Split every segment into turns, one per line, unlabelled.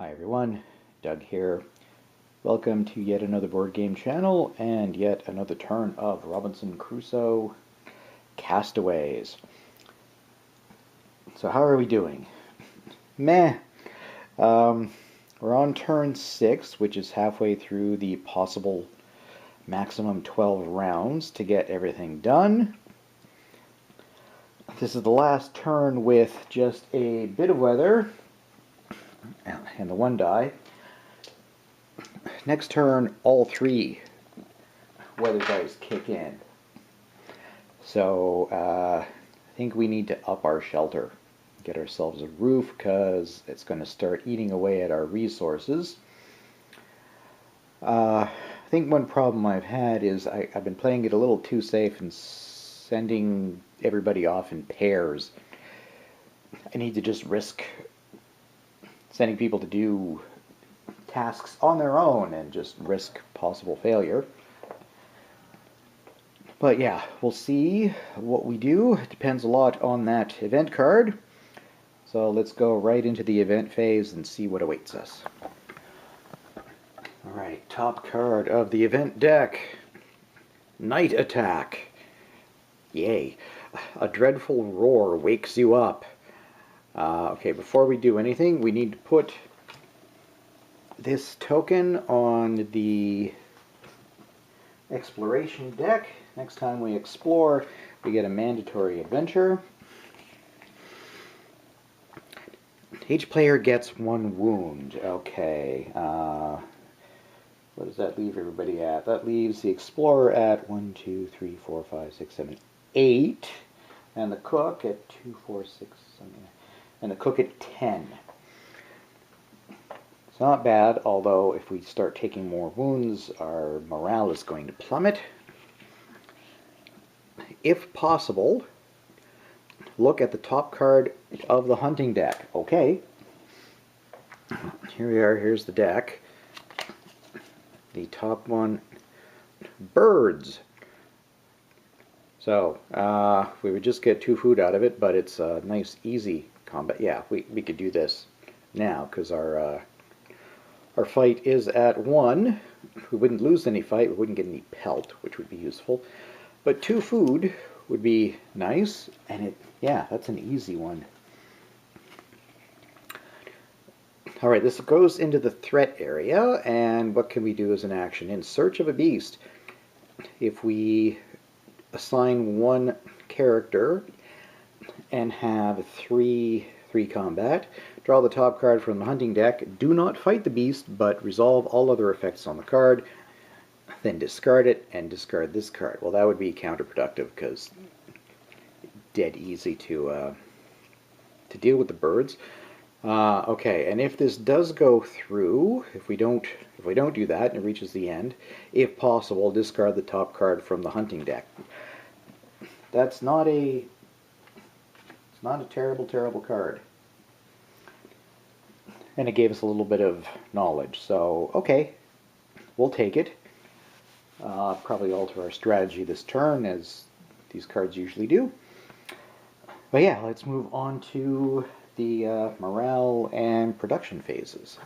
Hi everyone, Doug here. Welcome to yet another board game channel and yet another turn of Robinson Crusoe Castaways. So how are we doing? Meh. We're on turn 6, which is halfway through the possible maximum 12 rounds to get everything done. This is the last turn with just a bit of weather and the one die. Next turn, all 3 weather dice kick in. So I think we need to up our shelter, get ourselves a roof, because it's going to start eating away at our resources. I think one problem I've had is I've been playing it a little too safe and sending everybody off in pairs. I need to just risk sending people to do tasks on their own and just risk possible failure. But yeah, we'll see what we do. It depends a lot on that event card. So let's go right into the event phase and see what awaits us. Alright, top card of the event deck. Night Attack. Yay. A dreadful roar wakes you up. Okay, before we do anything, we need to put this token on the exploration deck. Next time we explore, we get a mandatory adventure. Each player gets 1 wound. Okay. What does that leave everybody at? That leaves the explorer at 1, 2, 3, 4, 5, 6, 7, 8. And the cook at 2, 4, 6, 7, and the cook at 10. It's not bad, although if we start taking more wounds, our morale is going to plummet. If possible, look at the top card of the hunting deck. Okay. Here we are. Here's the deck. The top one, birds. So, we would just get 2 food out of it, but it's a nice, easy combat. Yeah, we could do this now, because our fight is at 1. We wouldn't lose any fight. We wouldn't get any pelt, which would be useful. But 2 food would be nice, and yeah, that's an easy one. Alright, this goes into the threat area, and what can we do as an action? In search of a beast. If we assign 1 character and have 3 combat, draw the top card from the hunting deck, do not fight the beast, but resolve all other effects on the card, then discard it and discard this card. Well, that would be counterproductive, because dead easy to deal with the birds. Okay, and if this does go through, if we don't do that and it reaches the end, if possible, discard the top card from the hunting deck. That's not a terrible card. And it gave us a little bit of knowledge, so okay, we'll take it. Probably alter our strategy this turn, as these cards usually do. But yeah, let's move on to the morale and production phases.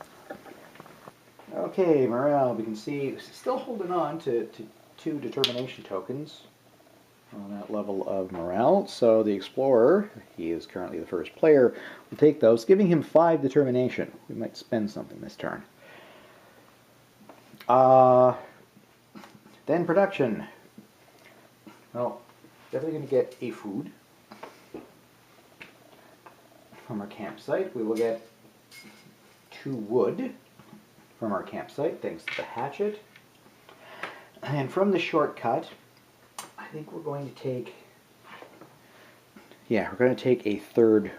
Okay, morale, we can see still holding on to 2 determination tokens on that level of morale. So the explorer, he is currently the first player, will take those, giving him 5 determination. We might spend something this turn. Then production. Well, definitely going to get a food from our campsite. We will get 2 wood from our campsite, thanks to the hatchet. And from the shortcut, I think we're going to take, yeah, we're going to take a 3rd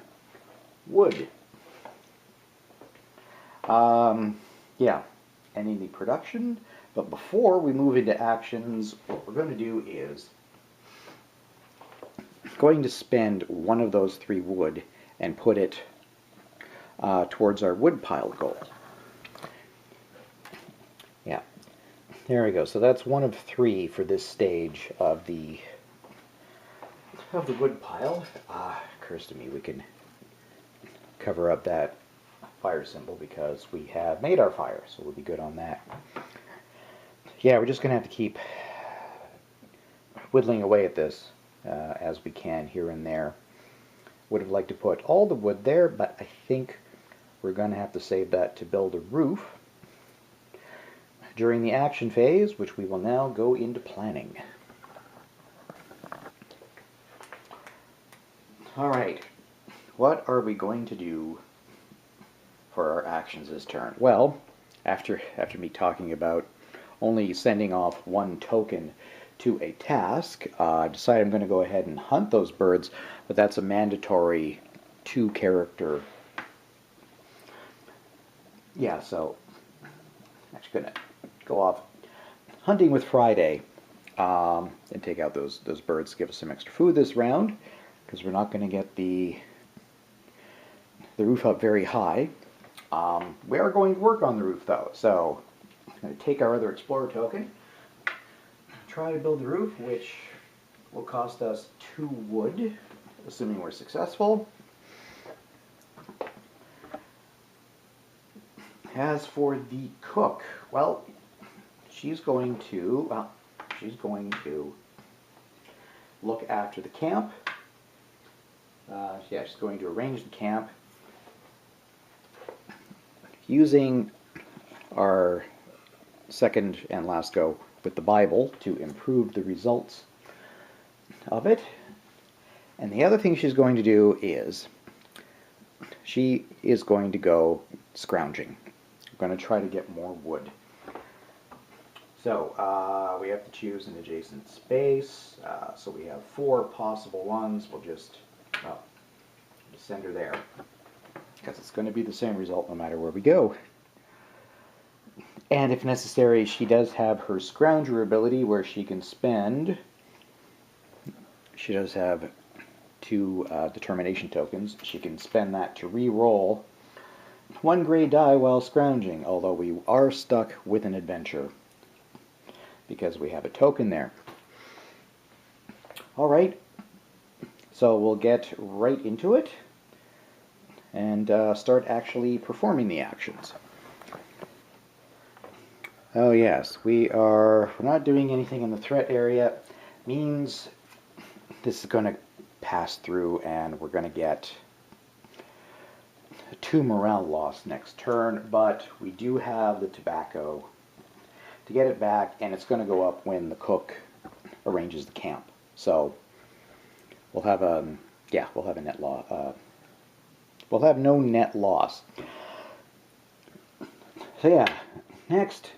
wood. Yeah, ending the production. But before we move into actions, what we're going to do is going to spend 1 of those 3 wood and put it towards our wood pile goal. Yeah, there we go. So that's 1 of 3 for this stage of the wood pile. Occurs to me we can cover up that fire symbol because we have made our fire, so we'll be good on that. Yeah, we're just going to have to keep whittling away at this as we can here and there. Would have liked to put all the wood there, but I think we're going to have to save that to build a roof during the action phase, which we will now go into planning. Alright, what are we going to do for our actions this turn? Well, after me talking about only sending off one token to a task, I decided I'm going to go ahead and hunt those birds, but that's a mandatory 2-character. Yeah, so I'm actually going to go off hunting with Friday and take out those birds to give us some extra food this round, because we're not going to get the roof up very high. We are going to work on the roof though, so I'm going to take our other explorer token, try to build the roof, which will cost us 2 wood, assuming we're successful. As for the cook, well, she's going to look after the camp. Yeah, she's going to arrange the camp using our second and last go with the Bible to improve the results of it. And the other thing she's going to do is she is going to go scrounging. We're going to try to get more wood. So we have to choose an adjacent space. So we have 4 possible ones. We'll just send her there, because it's going to be the same result no matter where we go. And if necessary, she does have her Scrounger ability where she can spend. She does have 2 determination tokens. She can spend that to re-roll 1 gray die while scrounging, although we are stuck with an adventure because we have a token there. Alright, so we'll get right into it and start actually performing the actions. Oh yes, we're not doing anything in the threat area. Means this is going to pass through and we're going to get 2 morale loss next turn, but we do have the tobacco to get it back, and it's going to go up when the cook arranges the camp. So we'll have a net loss. We'll have no net loss. So yeah, next,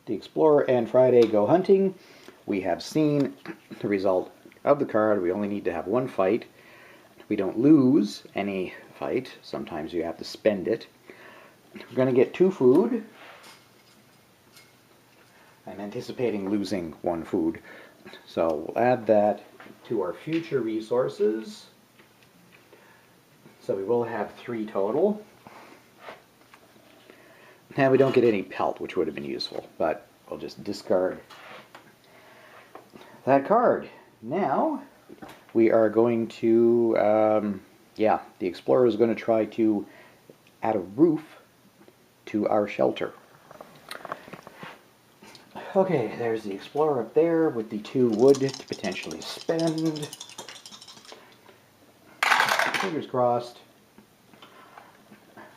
the Explorer and Friday go hunting. We have seen the result of the card. We only need to have 1 fight. We don't lose any fight. Sometimes you have to spend it. We're going to get 2 food. I'm anticipating losing 1 food. So we'll add that to our future resources. So we will have 3 total. Now we don't get any pelt, which would have been useful, but we'll just discard that card. Now we are going to, the Explorer is going to try to add a roof to our shelter. Okay, there's the Explorer up there with the 2 wood to potentially spend. Fingers crossed.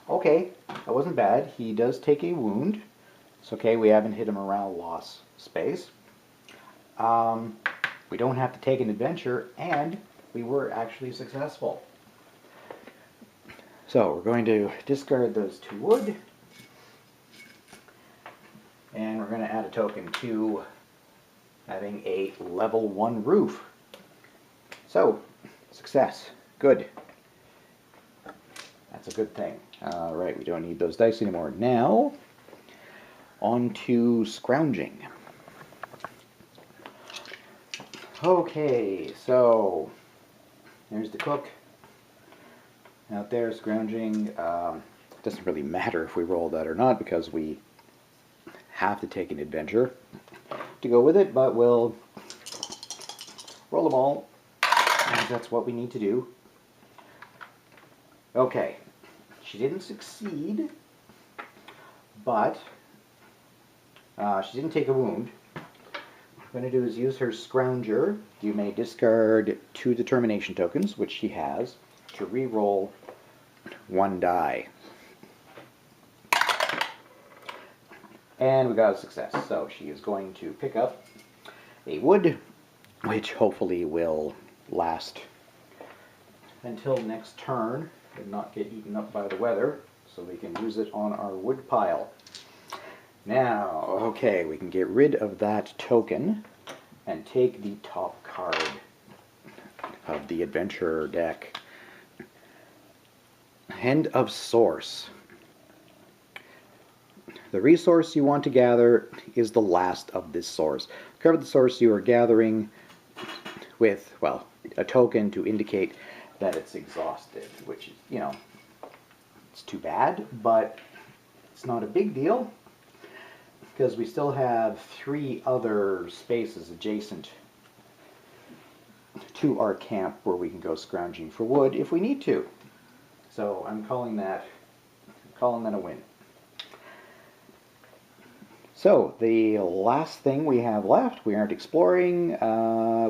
Okay, that wasn't bad. He does take a wound. It's okay, we haven't hit a morale loss space. We don't have to take an adventure, and we were actually successful. So we're going to discard those 2 wood. And we're going to add a token to having a level 1 roof. So, success. Good. That's a good thing. Alright, we don't need those dice anymore. Now, on to scrounging. Okay, so there's the cook out there scrounging. Doesn't really matter if we roll that or not because we have to take an adventure to go with it, but we'll roll them all, because that's what we need to do. Okay, She didn't succeed, but she didn't take a wound. What I'm going to do is use her Scrounger. You may discard 2 determination tokens, which she has, to re-roll 1 die. And we got a success. So she is going to pick up a wood, which hopefully will last until next turn and not get eaten up by the weather, so we can use it on our wood pile. Now, okay, we can get rid of that token and take the top card of the adventurer deck. End of Source. The resource you want to gather is the last of this source. Cover the source you are gathering with, well, a token to indicate that it's exhausted, which is, you know, it's too bad, but it's not a big deal because we still have 3 other spaces adjacent to our camp where we can go scrounging for wood if we need to. So I'm calling that a win. So the last thing we have left, we aren't exploring,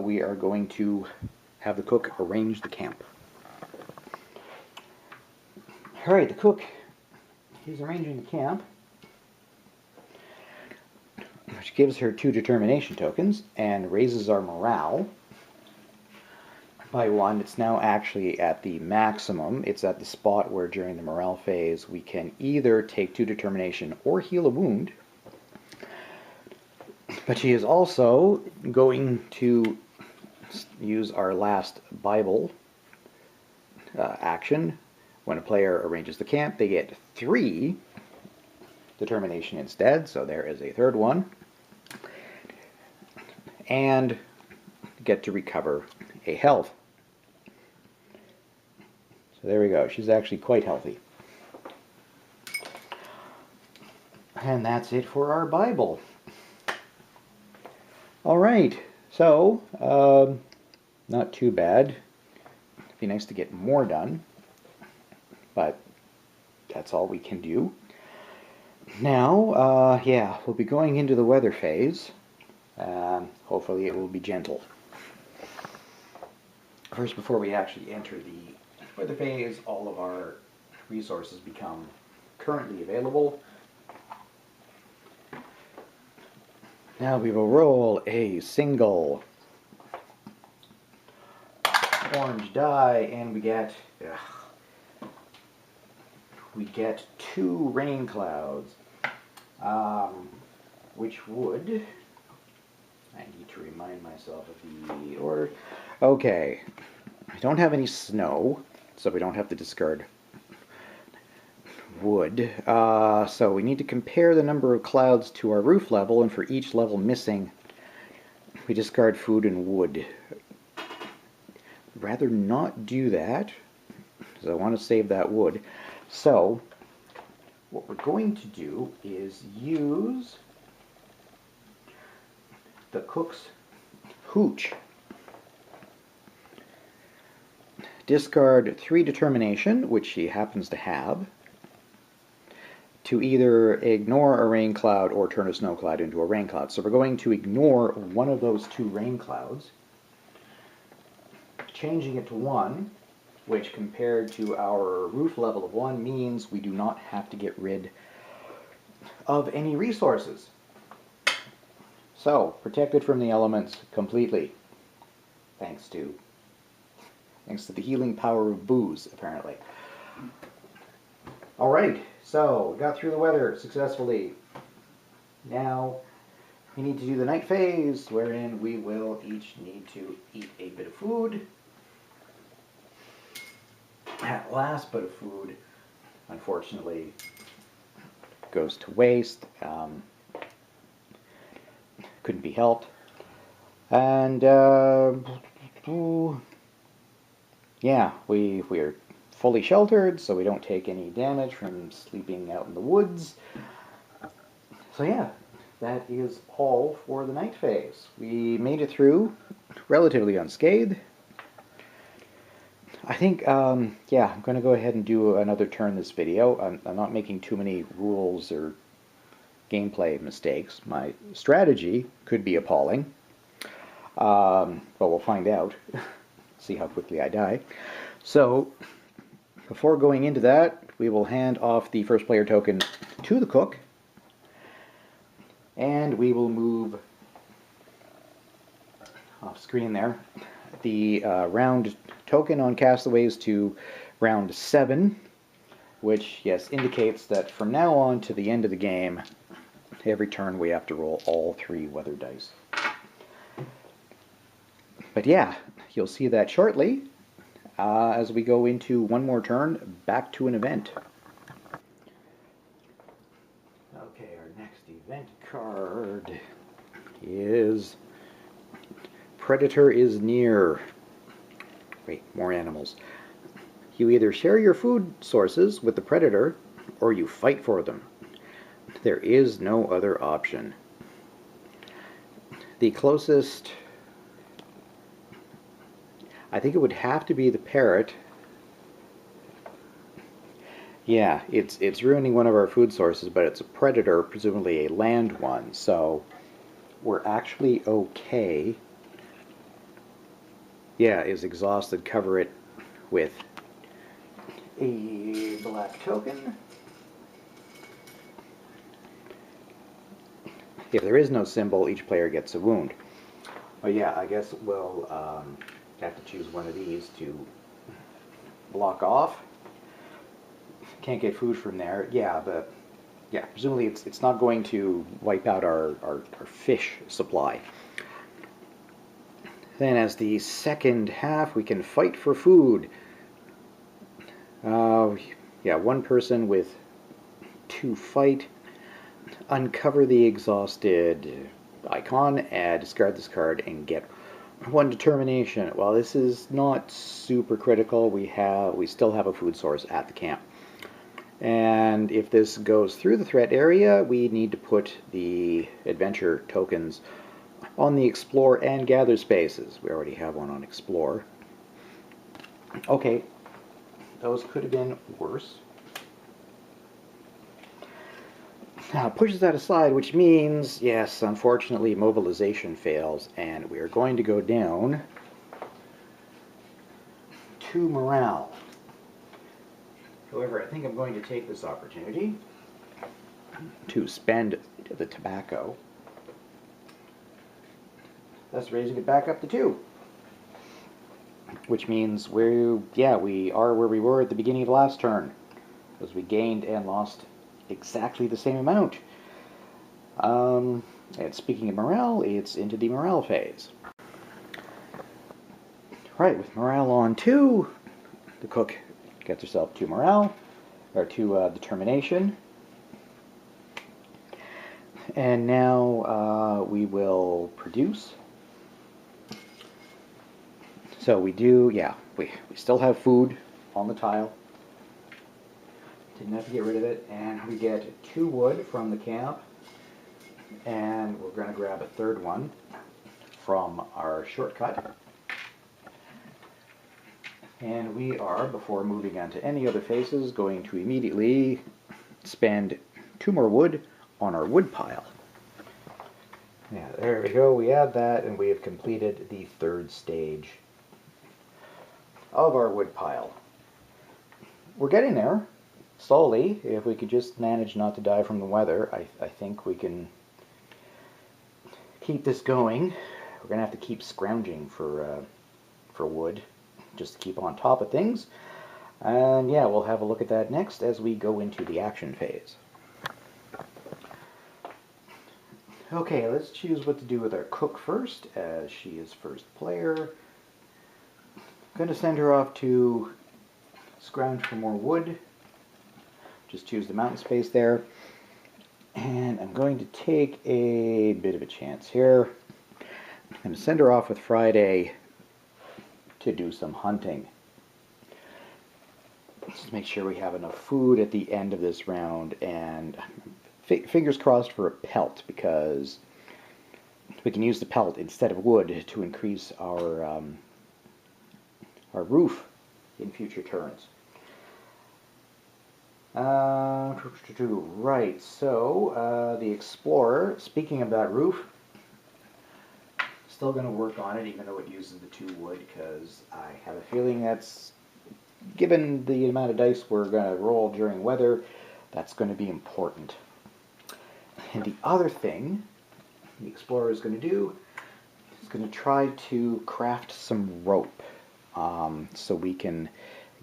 we are going to have the cook arrange the camp. Alright, the cook, he's arranging the camp, which gives her 2 determination tokens and raises our morale by 1. It's now actually at the maximum. It's at the spot where during the morale phase we can either take 2 determination or heal a wound. But she is also going to use our last Bible action. When a player arranges the camp, they get 3 determination instead, so there is a 3rd one. And get to recover a health. So there we go. She's actually quite healthy. And that's it for our Bible. Alright, so, not too bad. It'd be nice to get more done, but that's all we can do. Now, yeah, we'll be going into the weather phase. Hopefully it will be gentle. First, before we actually enter the weather phase, all of our resources become currently available. Now we will roll a single orange die, and we get 2 rain clouds, which would, I need to remind myself of the order. Okay, I don't have any snow, so we don't have to discard wood. So we need to compare the number of clouds to our roof level, and for each level missing, we discard food and wood. I'd rather not do that, because I want to save that wood. So what we're going to do is use the cook's hooch. Discard 3 determination, which she happens to have, to either ignore a rain cloud or turn a snow cloud into a rain cloud. So we're going to ignore one of those 2 rain clouds, changing it to 1, which compared to our roof level of 1 means we do not have to get rid of any resources. So, protected from the elements completely, thanks to the healing power of booze, apparently. Alright, so we got through the weather successfully. Now we need to do the night phase, wherein we will each need to eat a bit of food. That last bit of food, unfortunately, goes to waste. Couldn't be helped. And yeah, we are fully sheltered, so we don't take any damage from sleeping out in the woods. So yeah, that is all for the night phase. We made it through relatively unscathed. I think, yeah, I'm going to go ahead and do another turn this video. I'm not making too many rules or gameplay mistakes. My strategy could be appalling, but we'll find out. See how quickly I die. So, before going into that, we will hand off the first player token to the cook, and we will move off screen there the round token on Castaways to round 7, which, yes, indicates that from now on to the end of the game, every turn we have to roll all 3 weather dice. But yeah, you'll see that shortly as we go into one more turn, back to an event. Okay, our next event card is Predator is near. Wait, more animals. You either share your food sources with the predator, or you fight for them. There is no other option. The closest, I think it would have to be the parrot. Yeah, it's ruining one of our food sources, but it's a predator, presumably a land one, so we're actually okay. Yeah, is exhausted, cover it with a black token. If there is no symbol, each player gets a wound. But yeah, I guess we'll have to choose one of these to block off. Can't get food from there. Yeah, but yeah, presumably it's not going to wipe out our fish supply. Then as the second half, we can fight for food. Yeah, one person with 2 fight. Uncover the exhausted icon, discard this card, and get 1 determination. Well, this is not super critical. We still have a food source at the camp. And if this goes through the threat area, we need to put the adventure tokens on the explore and gather spaces. We already have one on explore. Okay, those could have been worse. Now pushes that aside, which means, yes, unfortunately mobilization fails, and we are going to go down to morale. However, I think I'm going to take this opportunity to spend the tobacco, thus raising it back up to 2. Which means we are where we were at the beginning of the last turn, because we gained and lost exactly the same amount. And speaking of morale, it's into the morale phase. Right, with morale on 2, the cook gets herself 2 morale, or 2 determination. And now we will produce. So we do, yeah, we still have food on the tile. Didn't have to get rid of it. And we get 2 wood from the camp. And we're going to grab a 3rd one from our shortcut. And we are, before moving on to any other phases, going to immediately spend 2 more wood on our wood pile. Yeah, there we go. We add that, and we have completed the 3rd stage of our wood pile. We're getting there, slowly. If we could just manage not to die from the weather, I think we can keep this going. We're going to have to keep scrounging for wood, just to keep on top of things. And yeah, we'll have a look at that next as we go into the action phase. Okay, let's choose what to do with our cook first, as she is first player. I'm going to send her off to scrounge for more wood. Just choose the mountain space there. And I'm going to take a bit of a chance here. I'm going to send her off with Friday to do some hunting. Just make sure we have enough food at the end of this round, and fingers crossed for a pelt, because we can use the pelt instead of wood to increase our roof in future turns. Right, so the Explorer, speaking of that roof, still going to work on it even though it uses the 2 wood, because I have a feeling that's, given the amount of dice we're going to roll during weather, that's going to be important. And the other thing the Explorer is going to do is going to try to craft some rope so we can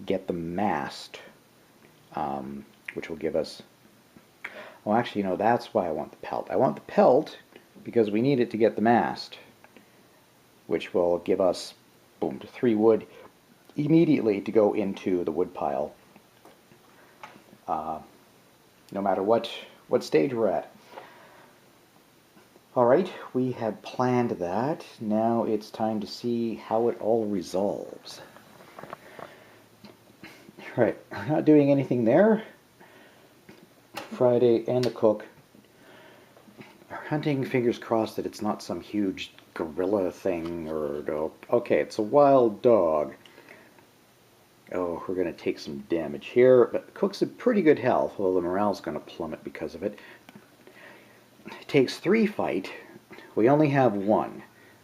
get the mast, which will give us, well actually, that's why I want the pelt. I want the pelt because we need it to get the mast, which will give us, boom, 3 wood immediately to go into the wood pile, no matter what stage we're at. Alright, we have planned that. Now it's time to see how it all resolves. Right, we're not doing anything there. Friday and the cook are hunting, fingers crossed that it's not some huge gorilla thing, or, okay, it's a wild dog. Oh, we're going to take some damage here, but the cook's in pretty good health, although the morale's going to plummet because of it. It takes 3 fight. We only have 1.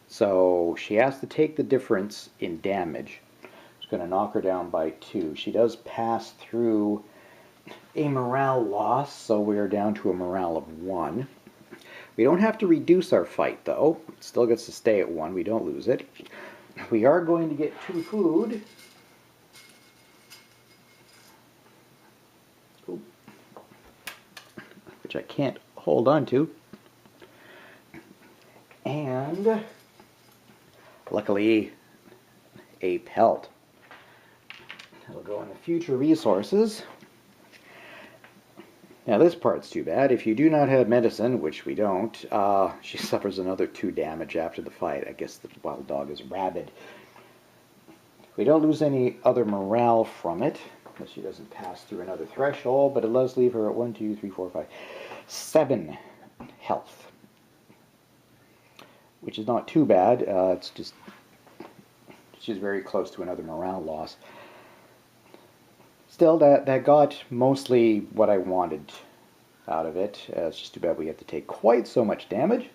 So she has to take the difference in damage. It's going to knock her down by 2. She does pass through a morale loss, so we're down to a morale of 1. We don't have to reduce our fight, though. It still gets to stay at 1. We don't lose it. We are going to get 2 food. Which I can't hold on to. And luckily a pelt. It'll go in the future resources. Now this part's too bad. If you do not have medicine, which we don't, she suffers another 2 damage after the fight. I guess the wild dog is rabid. We don't lose any other morale from it, unless she doesn't pass through another threshold, but it does leave her at 1, 2, 3, 4, 5, 7 health. Which is not too bad. It's just she's very close to another morale loss. Still, that got mostly what I wanted out of it. It's just too bad we have to take quite so much damage.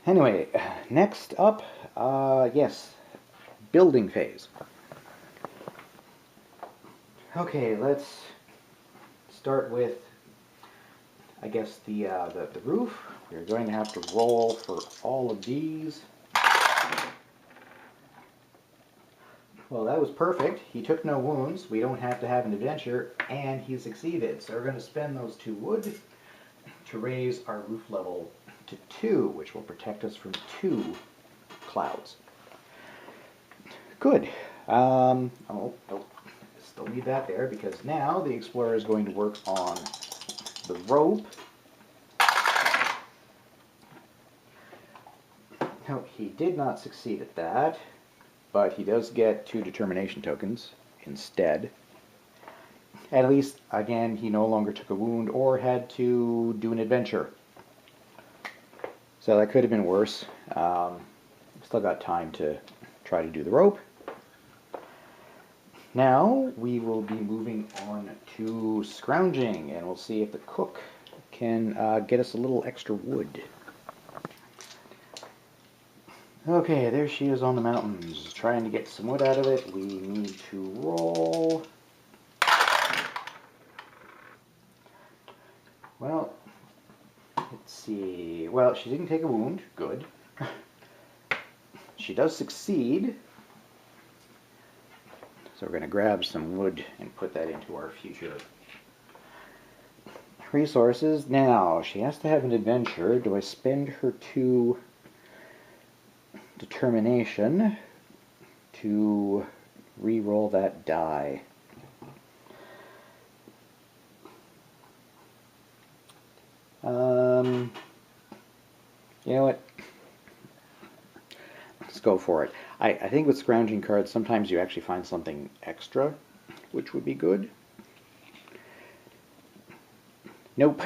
Anyway, next up, yes, building phase. Okay, let's start with, I guess, the roof. We're going to have to roll for all of these. Well, that was perfect. He took no wounds. We don't have to have an adventure, and he succeeded. So we're going to spend those 2 wood to raise our roof level to 2, which will protect us from 2 clouds. Good. Oh, still need that there, because now the Explorer is going to work on the rope. No, he did not succeed at that, but he does get 2 determination tokens instead. At least, again, he no longer took a wound or had to do an adventure. So that could have been worse. Still got time to try to do the rope. Now we will be moving on to scrounging, and we'll see if the cook can get us a little extra wood. Okay, there she is on the mountains, trying to get some wood out of it. We need to roll. Well, let's see. Well, she didn't take a wound. Good. She does succeed. So we're going to grab some wood and put that into our future resources. Now, she has to have an adventure. Do I spend her 2 determination to re-roll that die? You know what? Let's go for it. I think with scrounging cards, sometimes you actually find something extra, which would be good. Nope.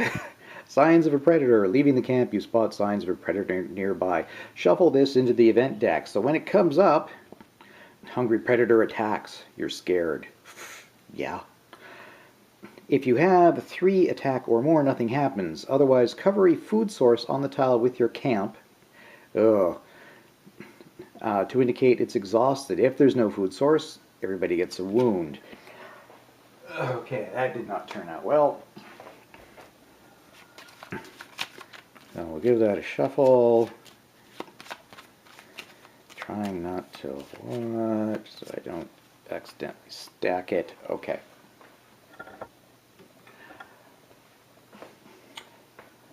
Signs of a predator. Leaving the camp, you spot signs of a predator nearby. Shuffle this into the event deck. So when it comes up, Hungry predator attacks. You're scared. Yeah. If you have 3 attack or more, nothing happens. Otherwise, cover a food source on the tile with your camp. Ugh. To indicate it's exhausted. If there's no food source, everybody gets a wound. Okay, that did not turn out well. So we'll give that a shuffle. Trying not to watch so I don't accidentally stack it. Okay.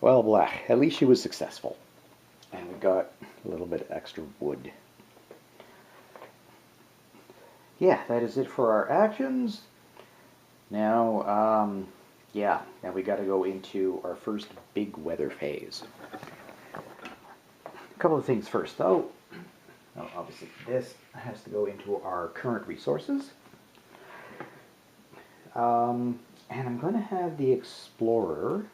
Well, black. At least she was successful. And we got a little bit of extra wood. Yeah, that is it for our actions. Now, now we got to go into our first big weather phase. A couple of things first, though. Well, obviously, this has to go into our current resources. And I'm going to have the Explorer.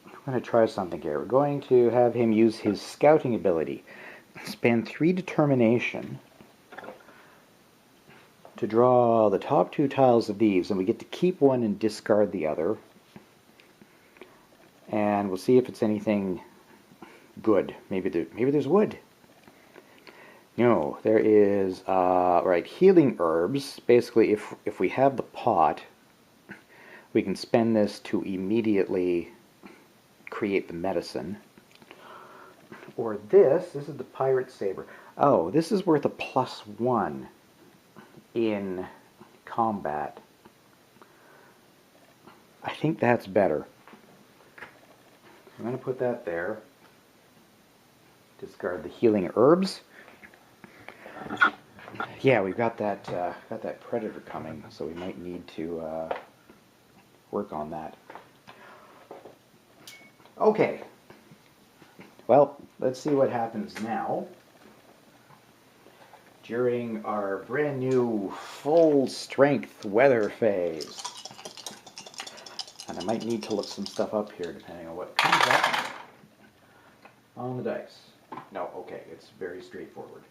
I'm going to try something here. We're going to have him use his scouting ability. Spend 3 determination to draw the top 2 tiles of these, and we get to keep one and discard the other. And we'll see if it's anything good. Maybe there's wood. No, there is, right, healing herbs. Basically, if we have the pot, we can spend this to immediately create the medicine. Or this is the Pirate Saber. Oh, this is worth a +1 in combat. I think that's better. I'm going to put that there. Discard the healing herbs. Yeah, we've got that predator coming, so we might need to work on that. Okay. Well, let's see what happens now during our brand new full strength weather phase. And I might need to look some stuff up here depending on what comes up on the dice. No, okay, it's very straightforward.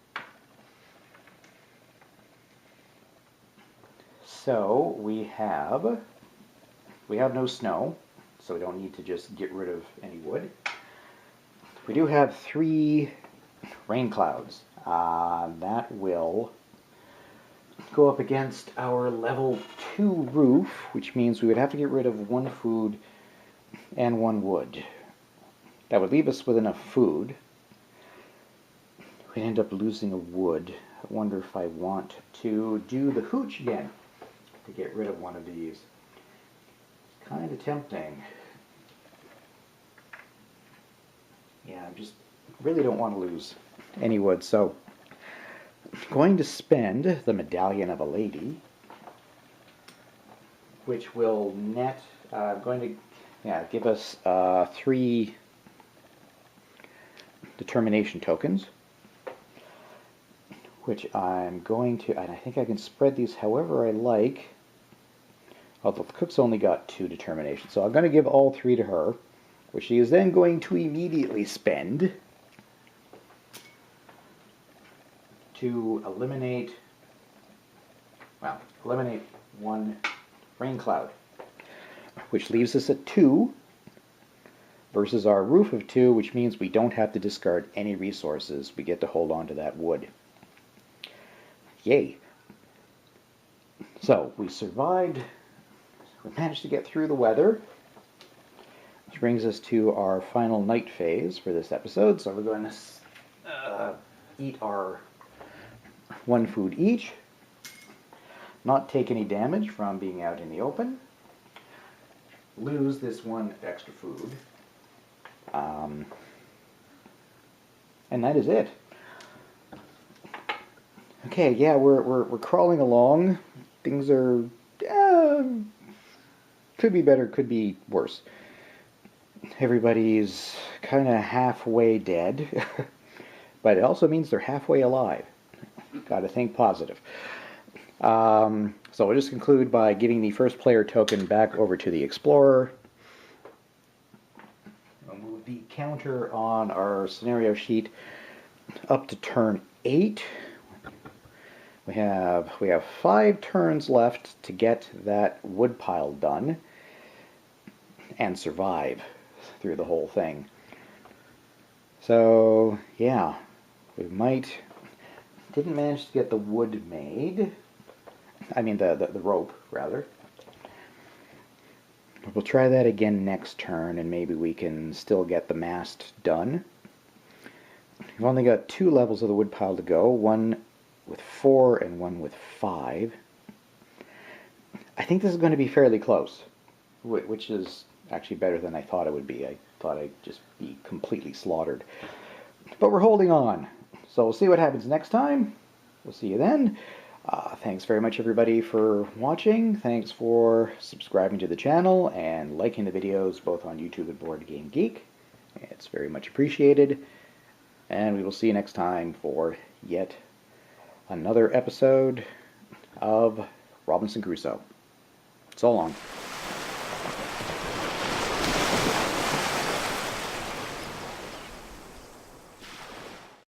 So we have no snow, so we don't need to just get rid of any wood. We do have 3 rain clouds. That will go up against our level 2 roof, which means we would have to get rid of 1 food and 1 wood. That would leave us with enough food. We'd end up losing a wood. I wonder if I want to do the hooch again to get rid of one of these. It's kind of tempting. Yeah, I just really don't want to lose any wood, so I'm going to spend the Medallion of a Lady, which will net, give us 3 determination tokens, which I'm going to, and I think I can spread these however I like, although the cook's only got 2 determination, so I'm going to give all 3 to her, which she is then going to immediately spend to eliminate 1 rain cloud, which leaves us at 2 versus our roof of 2, which means we don't have to discard any resources. We get to hold on to that wood. Yay! So we survived. We managed to get through the weather, which brings us to our final night phase for this episode. So we're going to eat our 1 food each, not take any damage from being out in the open, lose this 1 extra food, and that is it. Okay, yeah, we're crawling along. Things are could be better, could be worse. Everybody's kind of halfway dead, but it also means they're halfway alive. Got to think positive. So we'll just conclude by giving the first player token back over to the Explorer. We'll move the counter on our scenario sheet up to turn 8. We have 5 turns left to get that wood pile done and survive through the whole thing. So yeah, we didn't manage to get the wood made. I mean the rope rather. We'll try that again next turn, and maybe we can still get the mast done. We've only got 2 levels of the wood pile to go, one with 4 and one with 5. I think this is going to be fairly close, which is actually better than I thought it would be. I thought I'd just be completely slaughtered. But we're holding on. So we'll see what happens next time. We'll see you then. Thanks very much, everybody, for watching. Thanks for subscribing to the channel and liking the videos both on YouTube and Board Game Geek. It's very much appreciated. And we will see you next time for yet another episode of Robinson Crusoe. So long.